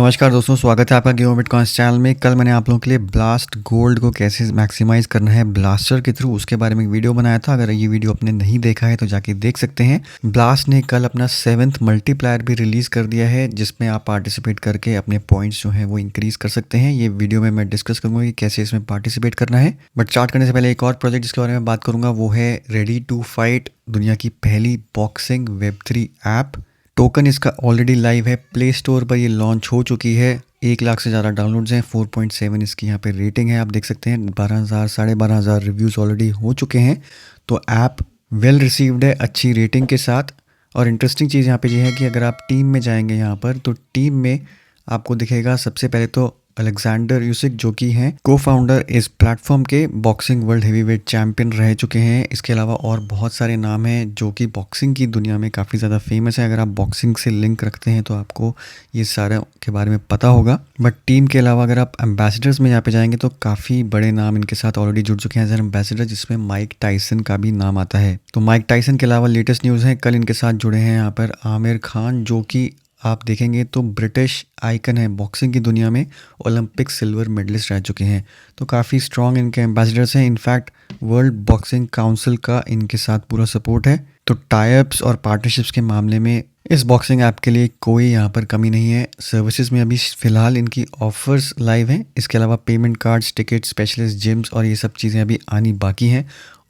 नमस्कार दोस्तों, स्वागत है आपका गेम बिटकॉइंस चैनल में। कल मैंने आप लोगों के लिए ब्लास्ट गोल्ड को कैसे मैक्सिमाइज करना है ब्लास्टर के थ्रू उसके बारे में एक वीडियो बनाया था। अगर ये वीडियो आपने नहीं देखा है तो जाके देख सकते हैं। ब्लास्ट ने कल अपना 7th मल्टीप्लायर भी रिलीज़ कर दिया है जिसमें आप पार्टिसिपेट करके अपने पॉइंट्स जो हैं वो इंक्रीज़ कर सकते हैं। ये वीडियो में मैं डिस्कस करूँगा कि कैसे इसमें पार्टिसिपेट करना है। बट स्टार्ट करने से पहले एक और प्रोजेक्ट जिसके बारे में बात करूँगा वो है रेडी टू फाइट, दुनिया की पहली बॉक्सिंग Web3 ऐप। टोकन इसका ऑलरेडी लाइव है, प्ले स्टोर पर ये लॉन्च हो चुकी है। 1 लाख से ज़्यादा डाउनलोड्स हैं, 4.7 इसकी यहाँ पे रेटिंग है। आप देख सकते हैं 12,000 12,500 रिव्यूज़ ऑलरेडी हो चुके हैं। तो ऐप वेल रिसीव्ड है, अच्छी रेटिंग के साथ। और इंटरेस्टिंग चीज़ यहाँ पे ये है कि अगर आप टीम में जाएंगे यहाँ पर तो टीम में आपको दिखेगा सबसे पहले तो अलेक्जेंडर यूसिक जो कि हैं को फाउंडर इस प्लेटफॉर्म के, बॉक्सिंग वर्ल्ड हेवीवेट चैंपियन रह चुके हैं। इसके अलावा और बहुत सारे नाम हैं जो कि बॉक्सिंग की दुनिया में काफ़ी ज़्यादा फेमस है। अगर आप बॉक्सिंग से लिंक रखते हैं तो आपको ये सारे के बारे में पता होगा। बट टीम के अलावा अगर आप एम्बेसडर्स में यहाँ पे जाएंगे तो काफ़ी बड़े नाम इनके साथ ऑलरेडी जुड़ चुके हैं एज एन एम्बेसडर, जिसमें माइक टाइसन का भी नाम आता है। तो माइक टाइसन के अलावा लेटेस्ट न्यूज़ है, कल इनके साथ जुड़े हैं यहाँ पर आमिर खान जो कि आप देखेंगे तो ब्रिटिश आइकन है बॉक्सिंग की दुनिया में, ओलंपिक सिल्वर मेडलिस्ट रह चुके हैं। तो काफ़ी स्ट्रॉन्ग इनके एम्बेसडर्स हैं। इनफैक्ट वर्ल्ड बॉक्सिंग काउंसिल का इनके साथ पूरा सपोर्ट है। तो टाइप्स और पार्टनरशिप्स के मामले में इस बॉक्सिंग ऐप के लिए कोई यहाँ पर कमी नहीं है। सर्विसेज में अभी फ़िलहाल इनकी ऑफर्स लाइव हैं। इसके अलावा payment cards, ticket, specialist gyms और ये सब चीज़ें अभी आनी बाकी हैं।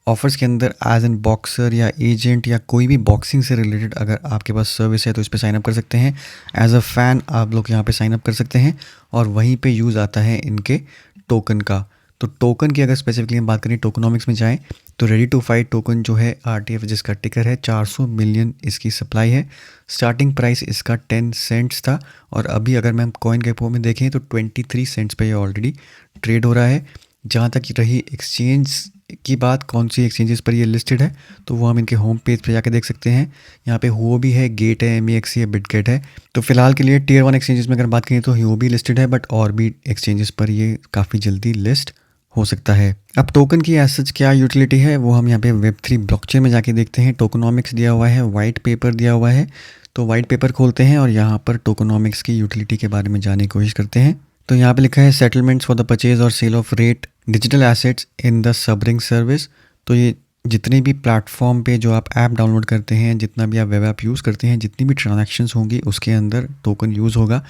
ऑफर्स के अंदर एज एन बॉक्सर या एजेंट या कोई भी बॉक्सिंग से रिलेटेड अगर आपके पास सर्विस है तो इस पर साइनअप कर सकते हैं। एज अ फ़ैन आप लोग यहाँ पे साइनअप कर सकते हैं और वहीं पे यूज़ आता है इनके टोकन का। तो टोकन की अगर स्पेसिफिकली हम बात करें, टोकनॉमिक्स में जाएं तो रेडी टू फाइट टोकन जो है RTF जिसका टिकर है 400 मिलियन इसकी सप्लाई है। स्टार्टिंग प्राइस इसका 10 सेंट्स था और अभी अगर मैं कॉइन गेपो में देखें तो 23 सेंट्स पे ये ऑलरेडी ट्रेड हो रहा है। जहाँ तक रही एक्सचेंज की बात, कौन सी एक्सचेंजेस पर ये लिस्टेड है तो वो हम इनके होम पेज पे जाके देख सकते हैं। यहाँ पे हुओबी है, गेट है, MEXC है, बिटगेट है। तो फिलहाल के लिए Tier 1 एक्सचेंजेस में अगर बात करें तो हुओबी लिस्टेड है, बट और भी एक्सचेंजेस पर ये काफ़ी जल्दी लिस्ट हो सकता है। अब टोकन की एज सच क्या यूटिलिटी है वो हम यहाँ पे Web3 ब्लॉकचेन में जाके देखते हैं। टोकनॉमिक्स दिया हुआ है, वाइट पेपर दिया हुआ है। तो वाइट पेपर खोलते हैं और यहाँ पर टोकनॉमिक्स की यूटिलिटी के बारे में जानने की कोशिश करते हैं। तो यहाँ पे लिखा है सेटलमेंट्स फॉर द परचेज और sale of rate digital assets in the सबरिंग सर्विस। तो ये जितने भी प्लेटफॉर्म पे जो आप ऐप डाउनलोड करते हैं, जितना भी आप वेब ऐप यूज़ करते हैं, जितनी भी ट्रांजैक्शंस होंगी उसके अंदर टोकन यूज़ होगा।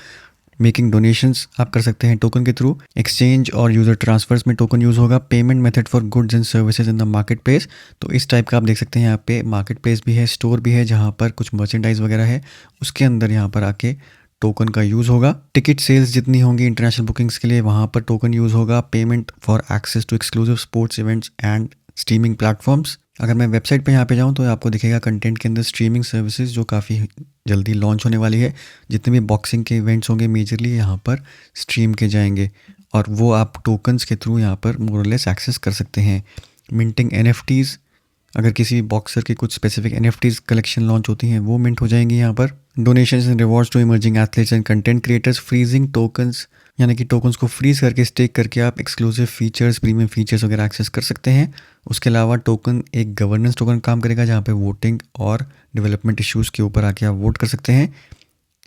मेकिंग डोनेशंस आप कर सकते हैं टोकन के थ्रू। एक्सचेंज और यूज़र ट्रांसफर्स में टोकन यूज़ होगा। Payment method for goods and services in the market place. तो इस टाइप का आप देख सकते हैं यहाँ पे मार्केट प्लेस भी है, स्टोर भी है जहाँ पर कुछ मर्चेंडाइज वगैरह है, उसके अंदर यहाँ पर आके टोकन का यूज़ होगा। टिकट सेल्स जितनी होंगी इंटरनेशनल बुकिंग्स के लिए वहाँ पर टोकन यूज़ होगा। Payment for access to exclusive sports events and streaming platforms. अगर मैं वेबसाइट पे यहाँ पे जाऊँ तो आपको दिखेगा कंटेंट के अंदर स्ट्रीमिंग सर्विसेज जो काफ़ी जल्दी लॉन्च होने वाली है। जितने भी बॉक्सिंग के इवेंट्स होंगे मेजरली यहाँ पर स्ट्रीम के जाएंगे और वो आप टोकन्स के थ्रू यहाँ पर मोरलेस एक्सेस कर सकते हैं। मिंटिंग NFTs, अगर किसी बॉक्सर की कुछ स्पेसिफिक NFTs कलेक्शन लॉन्च होती हैं वो मिंट हो जाएंगी यहाँ पर। Donations and rewards to emerging athletes and content creators. Freezing tokens, यानी कि टोकन्स को फ्रीज करके स्टेक करके आप एक्सक्लूसिव फीचर्स, प्रीमियम फीचर्स वगैरह एक्सेस कर सकते हैं। उसके अलावा टोकन एक गवर्नेंस टोकन काम करेगा जहाँ पे वोटिंग और डेवलपमेंट इश्यूज़ के ऊपर आके आप वोट कर सकते हैं।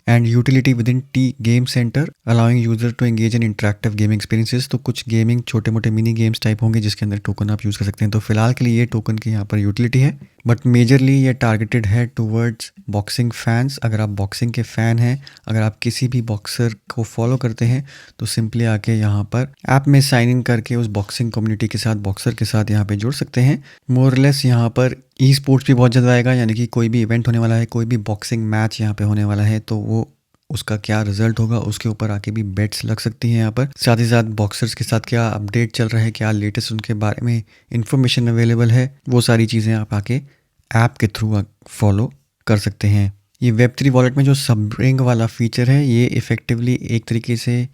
And utility with in the game center allowing user to engage in interactive gaming experiences. तो कुछ गेमिंग छोटे मोटे मिनी गेम्स टाइप होंगे जिसके अंदर टोकन आप यूज़ कर सकते हैं। तो फिलहाल के लिए ये टोकन की यहाँ पर यूटिलिटी है, बट मेजरली ये टारगेटेड है टूवर्ड्स बॉक्सिंग फैंस। अगर आप बॉक्सिंग के फ़ैन हैं, अगर आप किसी भी बॉक्सर को फॉलो करते हैं तो सिंपली आके यहाँ पर ऐप में साइन इन करके उस बॉक्सिंग कम्युनिटी के साथ, बॉक्सर के साथ यहाँ पे जुड़ सकते हैं। मोरलेस यहाँ पर ई स्पोर्ट्स भी बहुत जल्द आएगा, यानी कि कोई भी इवेंट होने वाला है, कोई भी बॉक्सिंग मैच यहाँ पे होने वाला है तो वो उसका क्या रिजल्ट होगा उसके ऊपर आके भी बेट्स लग सकती हैं यहाँ पर। साथ ही साथ बॉक्सर्स के साथ क्या अपडेट चल रहा है, क्या लेटेस्ट उनके बारे में इंफॉर्मेशन अवेलेबल है, वो सारी चीज़ें आप आके ऐप के थ्रू फॉलो कर सकते हैं। ये Web3 वॉलेट में जो सबरिंग वाला फीचर है ये इफ़ेक्टिवली एक तरीके से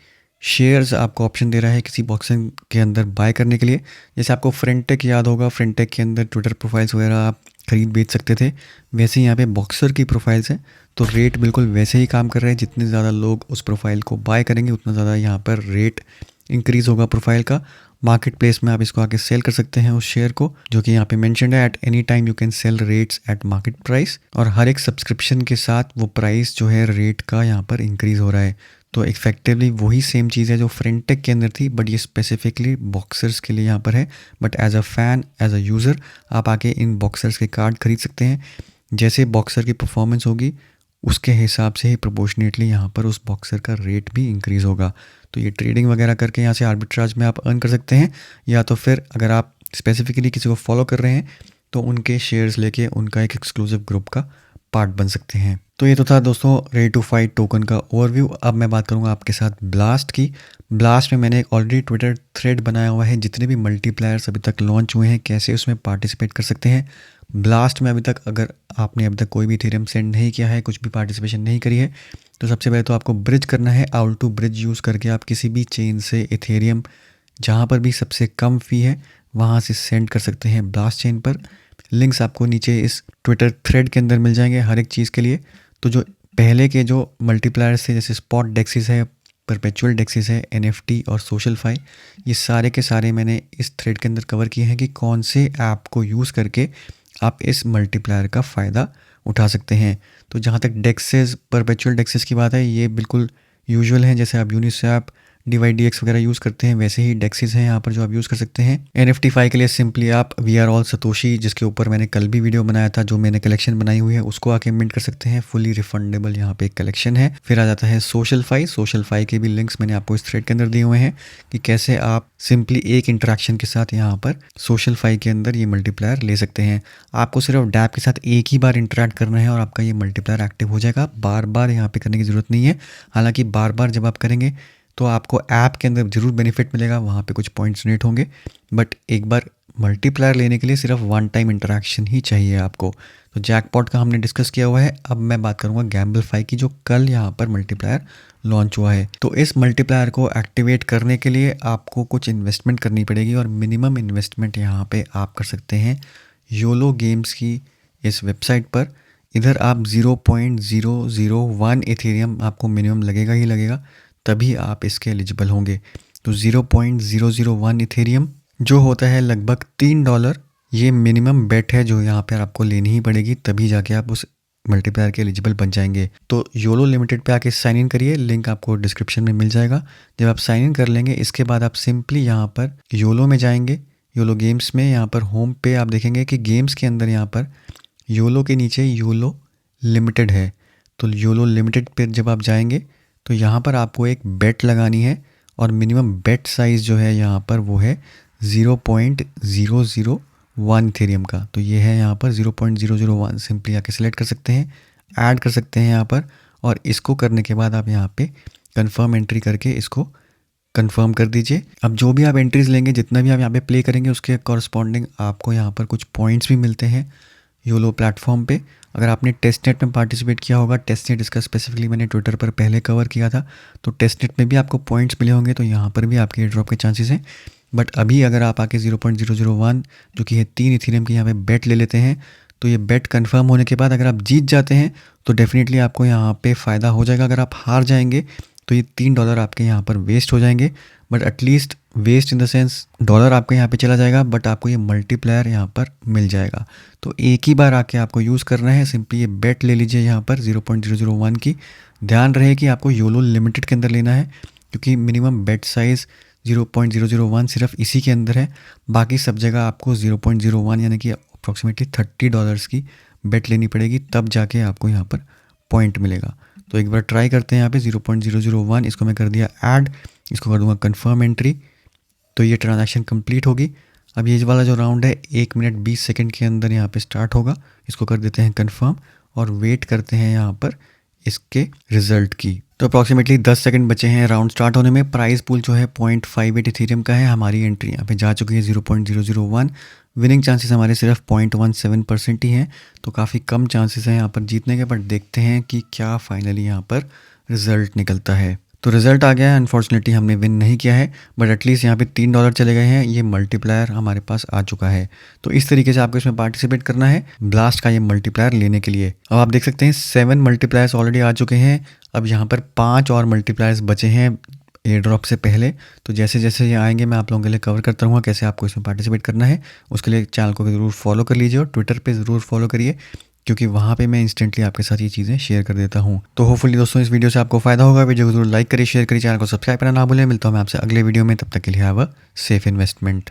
शेयर्स आपको ऑप्शन दे रहा है किसी बॉक्सिंग के अंदर बाय करने के लिए। जैसे आपको फ्रेंटेक याद होगा, फ्रेंटेक के अंदर ट्विटर प्रोफाइल्स वगैरह आप खरीद बेच सकते थे, वैसे ही यहाँ पे बॉक्सर की प्रोफाइल्स हैं। तो रेट बिल्कुल वैसे ही काम कर रहे हैं, जितने ज़्यादा लोग उस प्रोफाइल को बाय करेंगे उतना ज़्यादा यहाँ पर रेट इंक्रीज़ होगा प्रोफाइल का। मार्केट प्लेस में आप इसको आके सेल कर सकते हैं उस शेयर को, जो कि यहाँ पे मेंशन्ड है। At any time you can sell rates eight market price, और हर एक सब्सक्रिप्शन के साथ वो प्राइस जो है रेट का यहाँ पर इंक्रीज़ हो रहा है। तो इफेक्टिवली वही सेम चीज़ है जो फ्रेंटेक के अंदर थी, बट ये स्पेसिफिकली बॉक्सर्स के लिए यहाँ पर है। But as a fan, as a user आप आके इन बॉक्सर्स के कार्ड खरीद सकते हैं। जैसे बॉक्सर की परफॉर्मेंस होगी उसके हिसाब से ही प्रोपोर्शनेटली यहाँ पर उस बॉक्सर का रेट भी इंक्रीज़ होगा। तो ये ट्रेडिंग वगैरह करके यहाँ से आर्बिट्राज में आप अर्न कर सकते हैं, या तो फिर अगर आप स्पेसिफिकली किसी को फॉलो कर रहे हैं तो उनके शेयर्स लेके उनका एक एक्सक्लूसिव ग्रुप का पार्ट बन सकते हैं। तो ये तो था दोस्तों रेडी टू फाइट टोकन का ओवरव्यू। अब मैं बात करूँगा आपके साथ ब्लास्ट की। ब्लास्ट में मैंने एक ऑलरेडी ट्विटर थ्रेड बनाया हुआ है, जितने भी मल्टीप्लायर्स अभी तक लॉन्च हुए हैं कैसे उसमें पार्टिसिपेट कर सकते हैं। ब्लास्ट में अभी तक अगर आपने अभी तक कोई भी इथेरियम सेंड नहीं किया है, कुछ भी पार्टिसिपेशन नहीं करी है, तो सबसे पहले तो आपको ब्रिज करना है। आउल टू ब्रिज यूज़ करके आप किसी भी चेन से इथेरियम जहाँ पर भी सबसे कम फ़ी है वहाँ से सेंड कर सकते हैं ब्लास्ट चेन पर। लिंक्स आपको नीचे इस ट्विटर थ्रेड के अंदर मिल जाएंगे हर एक चीज़ के लिए। तो जो पहले के जो मल्टीप्लायर्स थे जैसे स्पॉट डेक्सिस है, परपेचुअल डेक्सिस है, NFT और सोशलफाई, ये सारे के सारे मैंने इस थ्रेड के अंदर कवर किए हैं कि कौन से ऐप को यूज़ करके आप इस मल्टीप्लायर का फ़ायदा उठा सकते हैं। तो जहाँ तक डेक्सेस, परपेचुअल डेक्सेस की बात है, ये बिल्कुल यूजुअल हैं। जैसे आप यूनिस्वैप, DYDX वगैरह यूज़ करते हैं वैसे ही डेक्सिस हैं यहाँ पर जो आप यूज़ कर सकते हैं। NFT फाई के लिए सिंपली आप वी आर ऑल सतोशी, जिसके ऊपर मैंने कल भी वीडियो बनाया था, जो मैंने कलेक्शन बनाई हुई है उसको आके मिंट कर सकते हैं। फुली रिफंडेबल यहाँ पे एक कलेक्शन है। फिर आ जाता है सोशल फाई के भी लिंक्स मैंने आपको इस थ्रेड के अंदर दिए हुए हैं कि कैसे आप सिंपली एक इंटरेक्शन के साथ यहाँ पर सोशल फाई के अंदर ये मल्टीप्लायर ले सकते हैं। आपको सिर्फ डैप के साथ एक ही बार इंटरेक्ट करना है और आपका ये मल्टीप्लायर एक्टिव हो जाएगा। बार बार यहाँ पे करने की ज़रूरत नहीं है। हालांकि बार बार जब आप करेंगे तो आपको ऐप के अंदर ज़रूर बेनिफिट मिलेगा, वहाँ पे कुछ पॉइंट्स जनरेट होंगे, बट एक बार मल्टीप्लायर लेने के लिए सिर्फ वन टाइम इंटरेक्शन ही चाहिए आपको। तो जैकपॉट का हमने डिस्कस किया हुआ है। अब मैं बात करूँगा गैम्बलफाई की, जो कल यहाँ पर मल्टीप्लायर लॉन्च हुआ है। तो इस मल्टीप्लायर को एक्टिवेट करने के लिए आपको कुछ इन्वेस्टमेंट करनी पड़ेगी और मिनिमम इन्वेस्टमेंट यहाँ पे आप कर सकते हैं योलो गेम्स की इस वेबसाइट पर। इधर आप 0.001 इथेरियम आपको मिनिमम लगेगा ही लगेगा, तभी आप इसके एलिजिबल होंगे। तो 0.001 इथेरियम जो होता है लगभग $3, ये मिनिमम बेट है जो यहाँ पर आपको लेनी ही पड़ेगी, तभी जाके आप उस मल्टीप्लायर के एलिजिबल बन जाएंगे। तो योलो लिमिटेड पे आके साइन इन करिए, लिंक आपको डिस्क्रिप्शन में मिल जाएगा। जब आप साइन इन कर लेंगे इसके बाद आप सिंपली यहाँ पर योलो में जाएंगे, योलो गेम्स में। यहाँ पर होम पे आप देखेंगे कि गेम्स के अंदर यहाँ पर योलो के नीचे योलो लिमिटेड है। तो योलो लिमिटेड पे जब आप जाएंगे तो यहाँ पर आपको एक बेट लगानी है और मिनिमम बेट साइज़ जो है यहाँ पर वो है 0.001 इथेरियम का। तो ये है यहाँ पर 0.001। सिंपली आके सिलेक्ट कर सकते हैं, ऐड कर सकते हैं यहाँ पर, और इसको करने के बाद आप यहाँ पे कंफर्म एंट्री करके इसको कंफर्म कर दीजिए। अब जो भी आप एंट्रीज लेंगे, जितना भी आप यहाँ पे प्ले करेंगे, उसके कॉरस्पॉन्डिंग आपको यहाँ पर कुछ पॉइंट्स भी मिलते हैं योलो प्लेटफॉर्म पे। अगर आपने टेस्टनेट में पार्टिसिपेट किया होगा, टेस्टनेट इसका स्पेसिफिकली मैंने ट्विटर पर पहले कवर किया था, तो टेस्टनेट में भी आपको पॉइंट्स मिले होंगे, तो यहाँ पर भी आपके एयर ड्रॉप के चांसेस हैं। बट अभी अगर आप आके 0.001 जो कि है 3 इथेरियम की यहाँ पे बेट ले लेते हैं, तो ये बेट कंफर्म होने के बाद अगर आप जीत जाते हैं तो डेफिनेटली आपको यहाँ पे फ़ायदा हो जाएगा। अगर आप हार जाएंगे तो ये $3 आपके यहाँ पर वेस्ट हो जाएंगे, but at least waste in the sense dollar आपके यहाँ पे चला जाएगा, बट आपको ये मल्टीप्लायर यहाँ पर मिल जाएगा। तो एक ही बार आके आपको यूज़ करना है, सिंपली ये बेट ले लीजिए यहाँ पर 0.001 की। ध्यान रहे कि आपको योलो लिमिटेड के अंदर लेना है, क्योंकि मिनिमम बेट साइज़ 0.001 सिर्फ इसी के अंदर है। बाकी सब जगह आपको 0.01 यानी कि अप्रॉक्सीमेटली $30 की बेट लेनी पड़ेगी, तब जाके आपको यहाँ पर पॉइंट मिलेगा। तो एक बार ट्राई करते हैं यहाँ पे 0.001, इसको मैं कर दिया ऐड, इसको कर दूंगा कंफर्म एंट्री, तो ये ट्रांजैक्शन कंप्लीट होगी। अब ये वाला जो राउंड है 1 मिनट 20 सेकंड के अंदर यहाँ पे स्टार्ट होगा। इसको कर देते हैं कंफर्म और वेट करते हैं यहाँ पर इसके रिजल्ट की। तो अप्रॉक्सीमेटली 10 सेकंड बचे हैं राउंड स्टार्ट होने में। प्राइस पूल जो है 0.58 इथेरियम का है। हमारी एंट्री यहाँ पे जा चुकी है 0.001। विनिंग चांसेस हमारे सिर्फ 0.17% ही हैं, तो काफ़ी कम चांसेस हैं यहाँ पर जीतने के। बट देखते हैं कि क्या फाइनली यहाँ पर रिजल्ट निकलता है। तो रिजल्ट आ गया है। अनफॉर्चुनेटली हमने विन नहीं किया है, बट एटलीस्ट यहाँ पे $3 चले गए हैं। ये मल्टीप्लायर हमारे पास आ चुका है। तो इस तरीके से आपको इसमें पार्टिसिपेट करना है ब्लास्ट का ये मल्टीप्लायर लेने के लिए। अब आप देख सकते हैं 7 मल्टीप्लायर्स ऑलरेडी आ चुके हैं। अब यहाँ पर 5 और मल्टीप्लायर्स बचे हैं एयर ड्रॉप से पहले। तो जैसे जैसे ये आएंगे मैं आप लोगों के लिए कवर करता रहूँगा कैसे आपको इसमें पार्टिसिपेट करना है। उसके लिए चैनल को ज़रूर फॉलो कर लीजिए और ट्विटर पे ज़रूर फॉलो करिए, क्योंकि वहाँ पे मैं इंस्टेंटली आपके साथ ये चीज़ें शेयर कर देता हूँ। तो होपफुली दोस्तों इस वीडियो से आपको फायदा होगा। वीडियो को जरूर लाइक करिए, शेयर करिए, चैनल को सब्सक्राइब करना ना भूलें। मिलता हूँ मैं आपसे अगले वीडियो में, तब तक के लिए हैव अ सेफ इन्वेस्टमेंट।